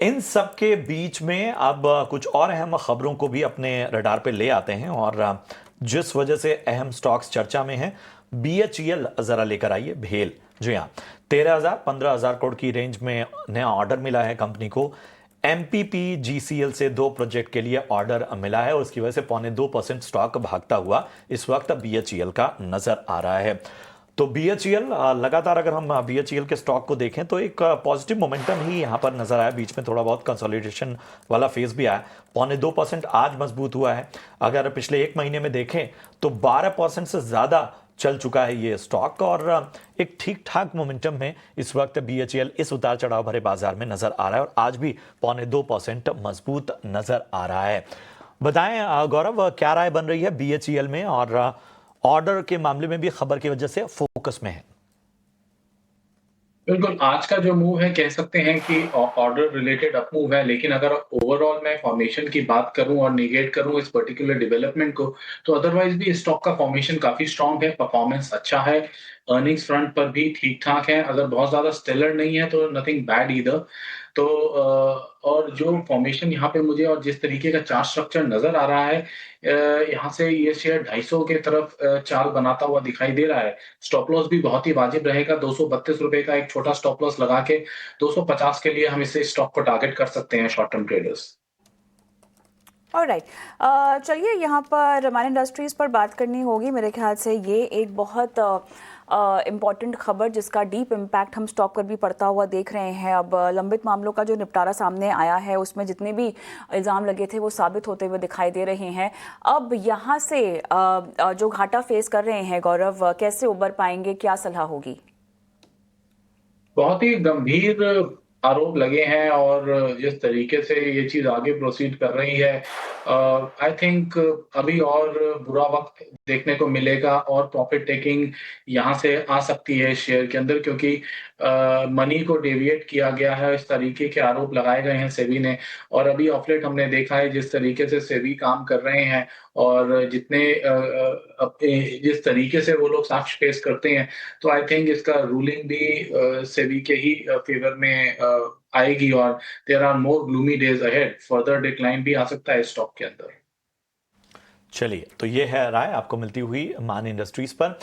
इन सब के बीच में अब कुछ और अहम खबरों को भी अपने रडार पे ले आते हैं और जिस वजह से अहम स्टॉक्स चर्चा में हैं, बीएचईएल जरा लेकर आइए भेल। जी हाँ, 13,000 15,000 करोड़ की रेंज में नया ऑर्डर मिला है कंपनी को। एमपीपी जीसीएल से 2 प्रोजेक्ट के लिए ऑर्डर मिला है और उसकी वजह से 0.25% स्टॉक भागता हुआ इस वक्त बीएचईएल का नजर आ रहा है। तो बीएचईएल लगातार अगर हम बीएचईएल के स्टॉक को देखें तो एक पॉजिटिव मोमेंटम ही यहां पर नजर आया। बीच में थोड़ा बहुत कंसोलिडेशन वाला फेज भी आया। 0.2% आज मजबूत हुआ है। अगर पिछले एक महीने में देखें तो 12% से ज्यादा चल चुका है ये स्टॉक और एक ठीक ठाक मोमेंटम में इस वक्त बीएचईएल इस उतार चढ़ाव भरे बाजार में नजर आ रहा है और आज भी 0.2% मजबूत नजर आ रहा है। बताएं गौरव, क्या राय बन रही है बीएचईएल में और ऑर्डर के मामले में भी खबर की वजह से फोकस में है। बिल्कुल, आज का जो मूव है कह सकते हैं कि ऑर्डर रिलेटेड अप मूव है, लेकिन अगर ओवरऑल मैं फॉर्मेशन की बात करूँ और नेगेट करूँ इस पर्टिकुलर डेवलपमेंट को, तो अदरवाइज़ भी स्टॉक का फॉर्मेशन काफ़ी स्ट्रॉन्ग है, परफॉर्मेंस अच्छा है, अर्निंग्स फ्रंट पर भी ठीक-ठाक है, अगर बहुत ज़्यादा स्टेलर नहीं है तो नथिंग बैड ईदर। तो और जो फॉर्मेशन यहाँ पे मुझे और जिस तरीके का चार्ट स्ट्रक्चर नज़र आ रहा है यहाँ से ये शेयर 250 के तरफ चाल बनाता हुआ दिखाई दे रहा है। स्टॉप लॉस भी बहुत ही वाजिब रहेगा, ₹232 का एक छोटा स्टॉप लॉस लगा के 250 के लिए हम इसे स्टॉक को टारगेट कर सकते हैं शॉर्ट टर्म ट्रेडर्स। ऑलराइट, चलिए यहाँ पर रमान इंडस्ट्रीज़ पर बात करनी होगी। मेरे ख्याल से ये एक बहुत इम्पॉर्टेंट खबर जिसका डीप इम्पैक्ट हम स्टॉक पर भी पड़ता हुआ देख रहे हैं। अब लंबित मामलों का जो निपटारा सामने आया है उसमें जितने भी इल्ज़ाम लगे थे वो साबित होते हुए दिखाई दे रहे हैं। अब यहाँ से जो घाटा फेस कर रहे हैं गौरव, कैसे उबर पाएंगे, क्या सलाह होगी? बहुत ही गंभीर आरोप लगे हैं और जिस तरीके से ये चीज़ आगे प्रोसीड कर रही है आई थिंक अभी और बुरा वक़्त देखने को मिलेगा और प्रॉफ़िट टेकिंग यहाँ से आ सकती है शेयर के अंदर क्योंकि मनी को डेविएट किया गया है, इस तरीके के आरोप लगाए गए हैं सेबी ने और अभी ऑफ लेट हमने देखा है जिस तरीके से सेबी काम कर रहे हैं और जितने अपने जिस तरीके से वो लोग साक्ष्य पेश करते हैं तो आई थिंक इसका रूलिंग भी सेबी के ही फेवर में आएगी और there are more gloomy days ahead, further decline भी आ सकता है स्टॉक के अंदर। चलिए, तो ये है राय आपको मिलती हुई मान इंडस्ट्रीज पर।